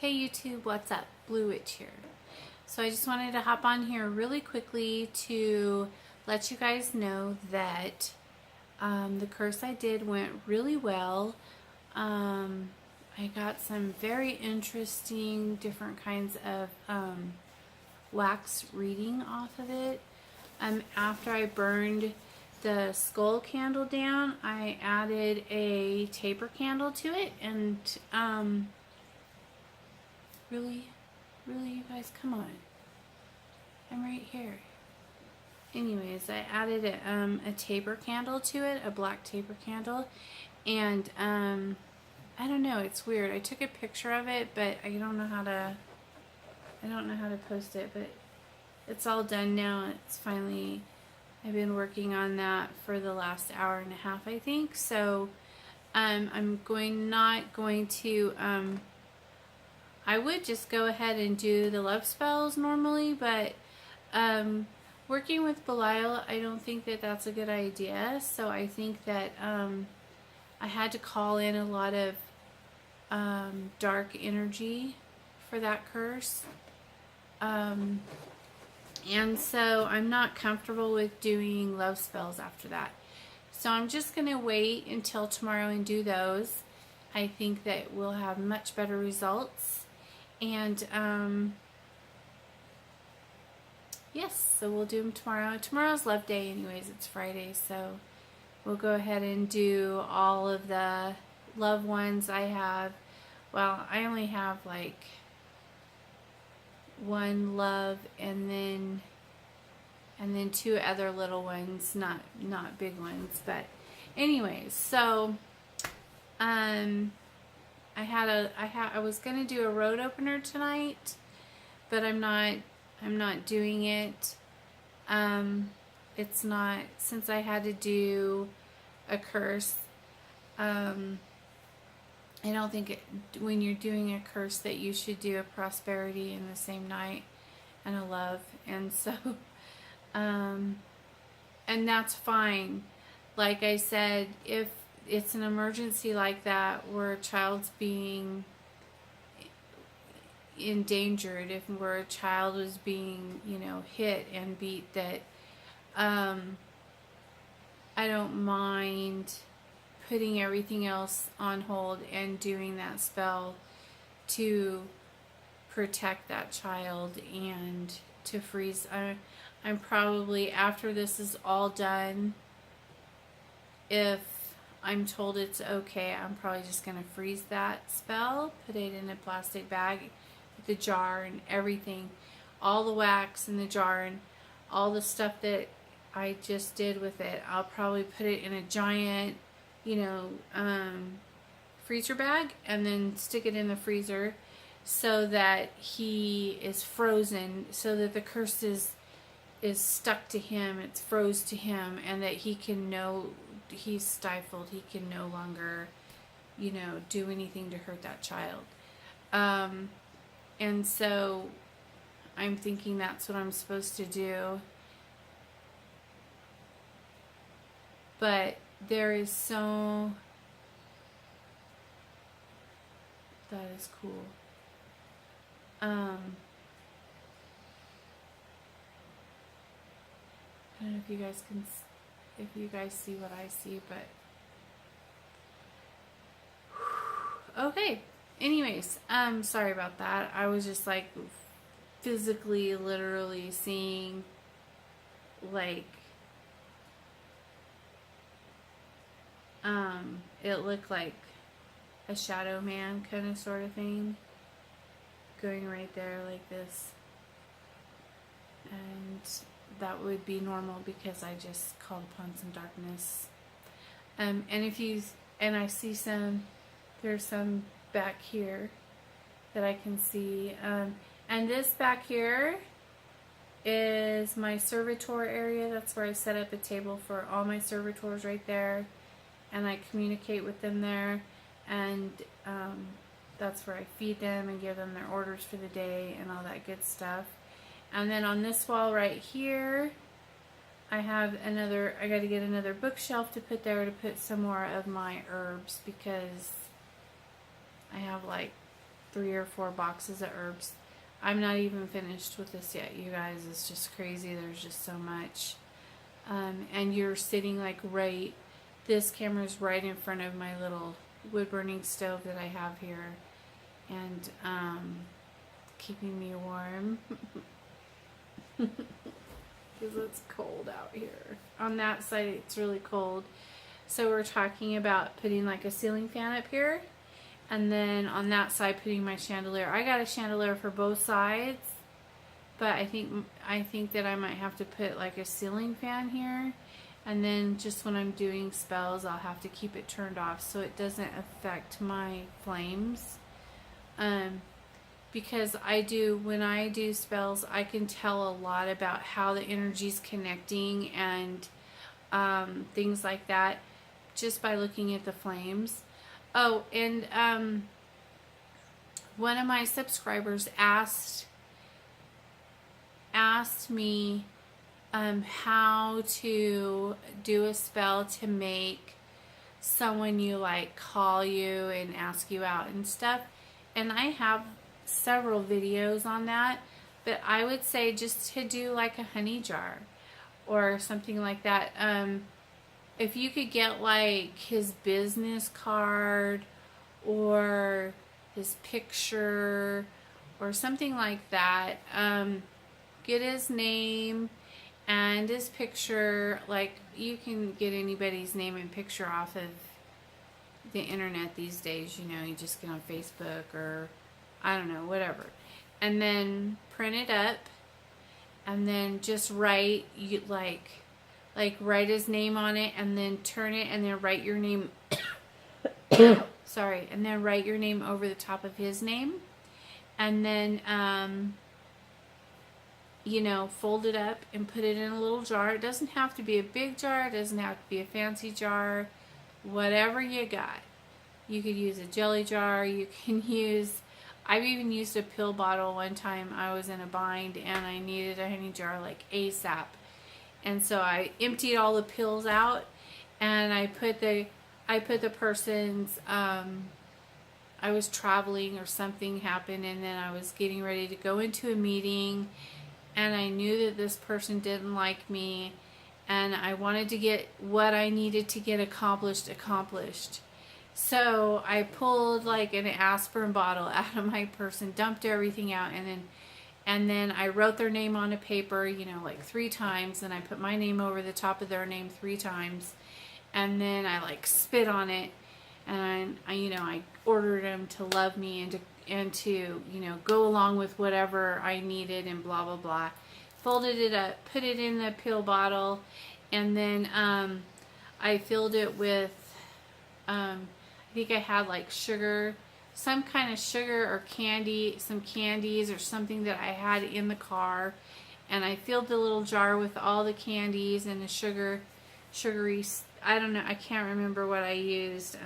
Hey YouTube, what's up? Blue Witch here. So I just wanted to hop on here really quickly to let you guys know that the curse I did went really well. I got some very interesting different kinds of wax reading off of it. After I burned the skull candle down, I added a taper candle to it, and really, you guys, come on. I'm right here. Anyways, I added a taper candle to it, a black taper candle, and I don't know, it's weird. I took a picture of it, but I don't know how to post it, but it's all done now. It's finally, I've been working on that for the last hour and a half, I think. So I'm not going to I would just go ahead and do the love spells normally, but working with Belial, I don't think that that's a good idea. So I think that I had to call in a lot of dark energy for that curse. And so I'm not comfortable with doing love spells after that. So I'm just going to wait until tomorrow and do those. I think that we'll have much better results. And yes, so we'll do them tomorrow. Tomorrow's love day anyways, it's Friday, so we'll go ahead and do all of the love ones I have. Well, I only have like one love and then two other little ones, not big ones, but anyways, so I was gonna do a road opener tonight, but I'm not doing it. It's not, since I had to do a curse. I don't think when you're doing a curse that you should do a prosperity in the same night and a love, and so and that's fine. Like I said, if it's an emergency like that where a child's being endangered, if where a child is being, hit and beat, that I don't mind putting everything else on hold and doing that spell to protect that child and to freeze. I'm probably, after this is all done, if I'm told it's okay, I'm probably just going to freeze that spell, put it in a plastic bag with the jar and everything, all the wax in the jar and all the stuff that I just did with it. I'll probably put it in a giant, freezer bag and then stick it in the freezer so that he is frozen, so that the curse is stuck to him, it's froze to him, and that he can know he's stifled, he can no longer, do anything to hurt that child. And so I'm thinking that's what I'm supposed to do. But there is so, that is cool. I don't know if you guys can, if you guys see what I see, but okay. Anyways, sorry about that. I was just like physically, literally seeing like it looked like a shadow man kind of sort of thing going right there like this, and that would be normal because I just called upon some darkness. And I see there's some back here that I can see, and this back here is my servitor area. That's where I set up a table for all my servitors right there, and I communicate with them there, and that's where I feed them and give them their orders for the day and all that good stuff. And then on this wall right here, I got to get another bookshelf to put there to put some more of my herbs, because I have like 3 or 4 boxes of herbs. I'm not even finished with this yet, you guys. It's just crazy. There's just so much. And you're sitting like right, this camera's right in front of my little wood burning stove that I have here, and keeping me warm because it's cold out here. On that side it's really cold, so we're talking about putting like a ceiling fan up here, and then on that side putting my chandelier. I got a chandelier for both sides, but I think that I might have to put like a ceiling fan here, and then just when I'm doing spells I'll have to keep it turned off so it doesn't affect my flames. Because when I do spells, I can tell a lot about how the energy's connecting and things like that just by looking at the flames. Oh, and one of my subscribers asked me how to do a spell to make someone you like call you and ask you out and stuff, and I have several videos on that, but I would say just to do like a honey jar or something like that. If you could get like his business card or his picture or something like that, get his name and his picture. Like, you can get anybody's name and picture off of the internet these days, you know. You just get on Facebook or I don't know, whatever, and then print it up, and then just write write his name on it, and then turn it, and then write your name sorry, and then write your name over the top of his name, and then you know, fold it up and put it in a little jar. It doesn't have to be a big jar, it doesn't have to be a fancy jar, whatever you got. You could use a jelly jar, you can use, I've even used a pill bottle one time. I was in a bind and I needed a honey jar like ASAP. And so I emptied all the pills out, and I put the person's, I was traveling or something happened, and then I was getting ready to go into a meeting, and I knew that this person didn't like me, and I wanted to get what I needed to get accomplished. So I pulled like an aspirin bottle out of my purse and dumped everything out, and then I wrote their name on a paper, you know, like 3 times, and I put my name over the top of their name 3 times, and then I like spit on it, and I ordered them to love me and to you know, go along with whatever I needed, and blah blah blah. Folded it up, put it in the pill bottle, and then I filled it with I think I had like sugar, some kind of sugar or candy, some candies or something that I had in the car, and I filled the little jar with all the candies and the sugary, I don't know, I can't remember what I used.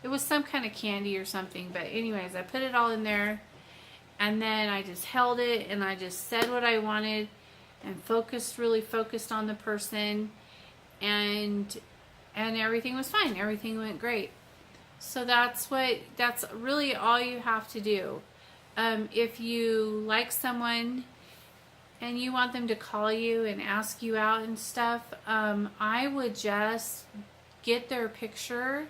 It was some kind of candy or something, but anyways, I put it all in there, and then I just held it, and I just said what I wanted, and really focused on the person, and everything was fine. Everything went great. So that's really all you have to do. If you like someone and you want them to call you and ask you out and stuff, I would just get their picture,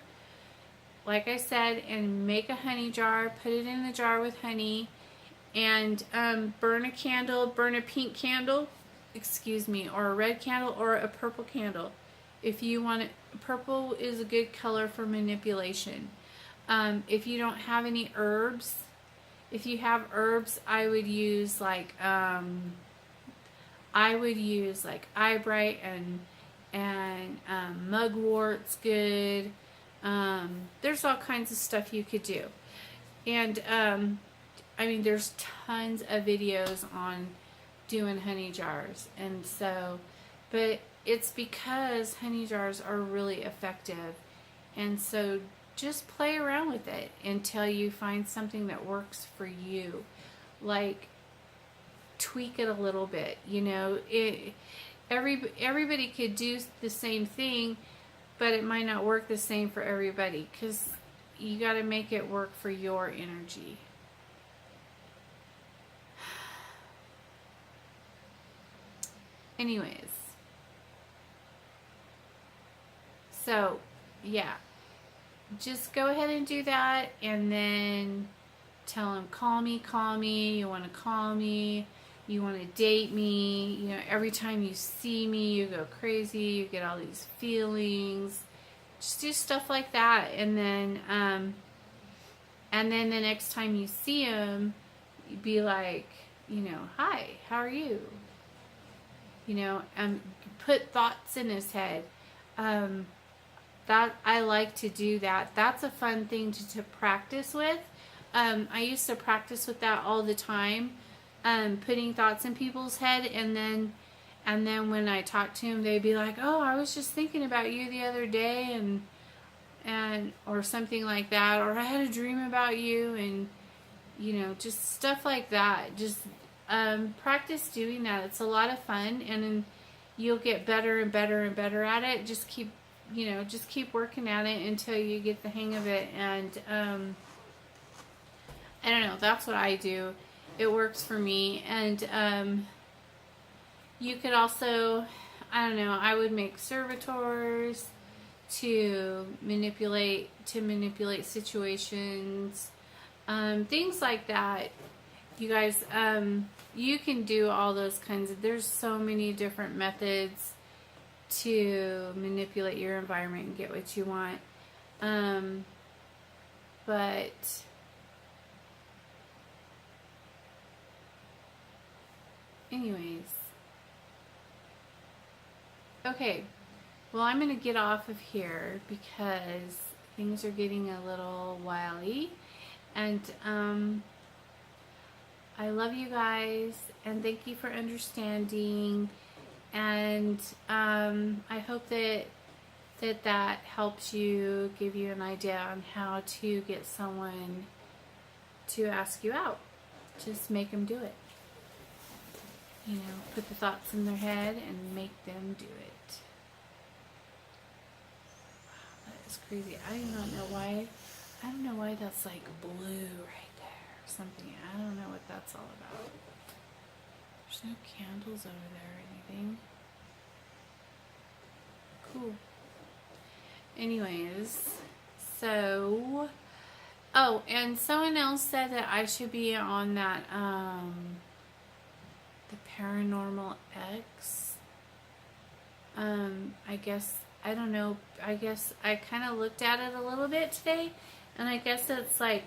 like I said, and make a honey jar, put it in the jar with honey, and burn a candle, burn a pink candle, or a red candle, or a purple candle. If you want it, purple is a good color for manipulation. If you don't have any herbs, if you have herbs, I would use like eyebright and mugwort's good. There's all kinds of stuff you could do, and I mean, there's tons of videos on doing honey jars, and so, but it's because honey jars are really effective, and so just play around with it until you find something that works for you. Like, tweak it a little bit, you know. Everybody could do the same thing, but it might not work the same for everybody, because you got to make it work for your energy. Anyways, so yeah, just go ahead and do that, and then tell him, call me, you want to call me, you want to date me, you know, every time you see me, you go crazy, you get all these feelings. Just do stuff like that, and then the next time you see him, be like, you know, hi, how are you? You know, and put thoughts in his head. That I like to do that. That's a fun thing to practice with. I used to practice with that all the time, putting thoughts in people's head, and then when I talk to them, they'd be like, "Oh, I was just thinking about you the other day," and or something like that, or I had a dream about you, and you know, just stuff like that. Just practice doing that. It's a lot of fun, and then you'll get better and better and better at it. Just keep working at it until you get the hang of it. And I don't know, that's what I do. It works for me. And you could also, I don't know, I would make servitors to manipulate situations, things like that. You guys, you can do all those kinds of, there's so many different methods to manipulate your environment and get what you want. But anyways, okay, well, I'm going to get off of here because things are getting a little wily, and I love you guys, and thank you for understanding, and I hope that helps you, give you an idea on how to get someone to ask you out. Just make them do it. You know, put the thoughts in their head and make them do it. Wow, that is crazy. I do not know why. I don't know why that's like blue right there or something. I don't know what that's all about. There's no candles over there or anything. Cool. Anyways, so, oh, and someone else said that I should be on that, the Paranormal X. I guess, I don't know, I guess I kind of looked at it a little bit today, and I guess it's like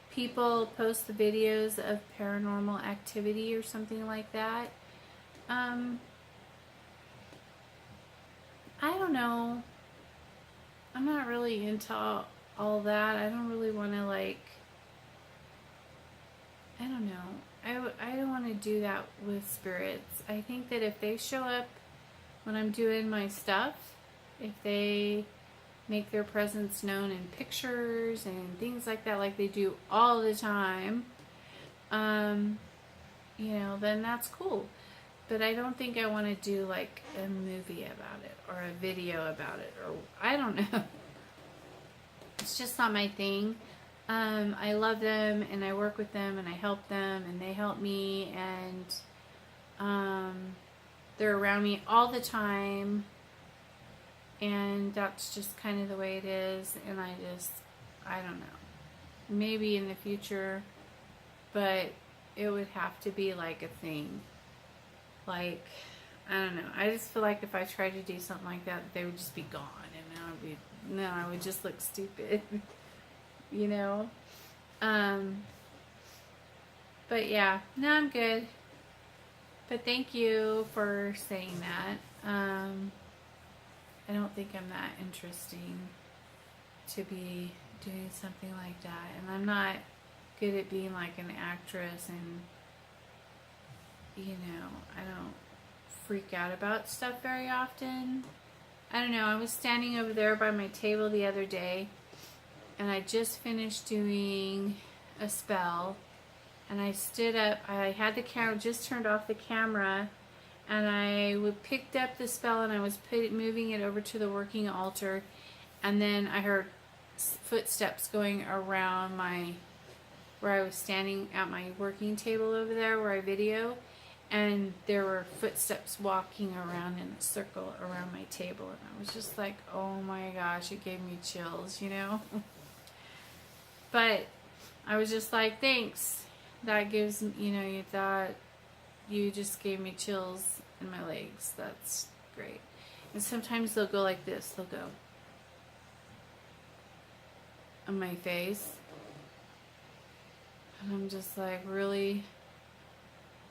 people post the videos of paranormal activity or something like that. I don't know. I'm not really into all that. I don't really want to, like, I don't know. I don't want to do that with spirits. I think that if they show up when I'm doing my stuff, if they make their presence known in pictures and things like that, like they do all the time, you know, then that's cool. But I don't think I want to do like a movie about it or a video about it, or I don't know. It's just not my thing. I love them, and I work with them, and I help them, and they help me, and they're around me all the time, and that's just kind of the way it is. And I don't know, maybe in the future, but it would have to be like a thing. Like, I don't know, I just feel like if I tried to do something like that, they would just be gone, and I would just look stupid. You know? But yeah, no, I'm good. But thank you for saying that. I don't think I'm that interesting to be doing something like that. And I'm not good at being like an actress, and, you know, I don't freak out about stuff very often. I don't know, I was standing over there by my table the other day, and I just finished doing a spell, and I stood up, I had the camera, just turned off the camera, and I picked up the spell, and I was moving it over to the working altar, and then I heard footsteps going around where I was standing at my working table over there where I video, and there were footsteps walking around in a circle around my table, and I was just like, oh my gosh, it gave me chills, you know. But I was just like, thanks. That gives, you know, you thought you just gave me chills in my legs. That's great. And sometimes they'll go like this. They'll go on my face. And I'm just like, really?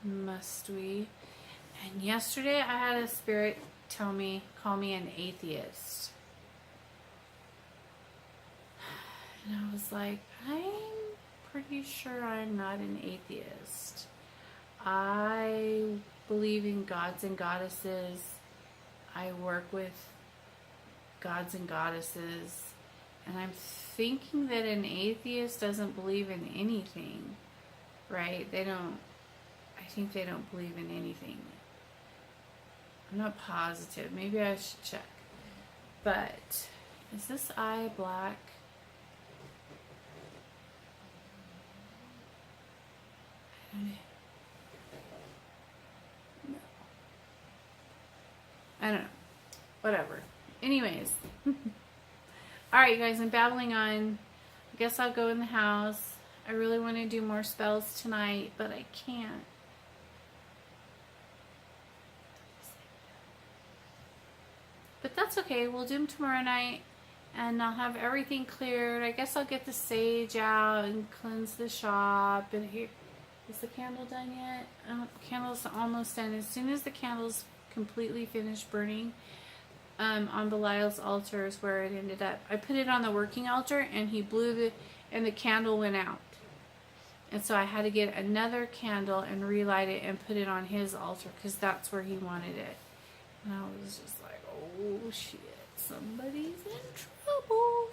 Must we? And yesterday I had a spirit call me an atheist. And I was like, I'm pretty sure I'm not an atheist. I believe in gods and goddesses. I work with gods and goddesses. And I'm thinking that an atheist doesn't believe in anything, right? I think they don't believe in anything. I'm not positive. Maybe I should check. But is this eye black? I don't know. No. I don't know. Whatever. Anyways. Alright, you guys, I'm babbling on. I guess I'll go in the house. I really want to do more spells tonight, but I can't. But that's okay. We'll do them tomorrow night, and I'll have everything cleared. I guess I'll get the sage out and cleanse the shop. And here, is the candle done yet? The candle's almost done. As soon as the candle's completely finished burning, on Belial's altar is where it ended up. I put it on the working altar, and he blew and the candle went out. And so I had to get another candle and relight it and put it on his altar, because that's where he wanted it. And I was just like, oh shit, somebody's in trouble.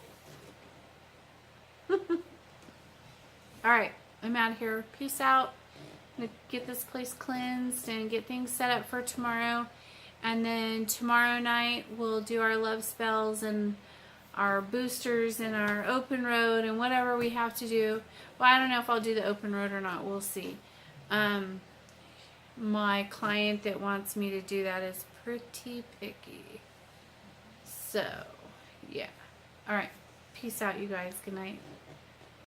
Alright, I'm out of here. Peace out. I'm going to get this place cleansed and get things set up for tomorrow. And then tomorrow night we'll do our love spells and our boosters and our open road and whatever we have to do. Well, I don't know if I'll do the open road or not. We'll see. My client that wants me to do that is pretty picky. So, yeah. Alright. Peace out, you guys. Good night.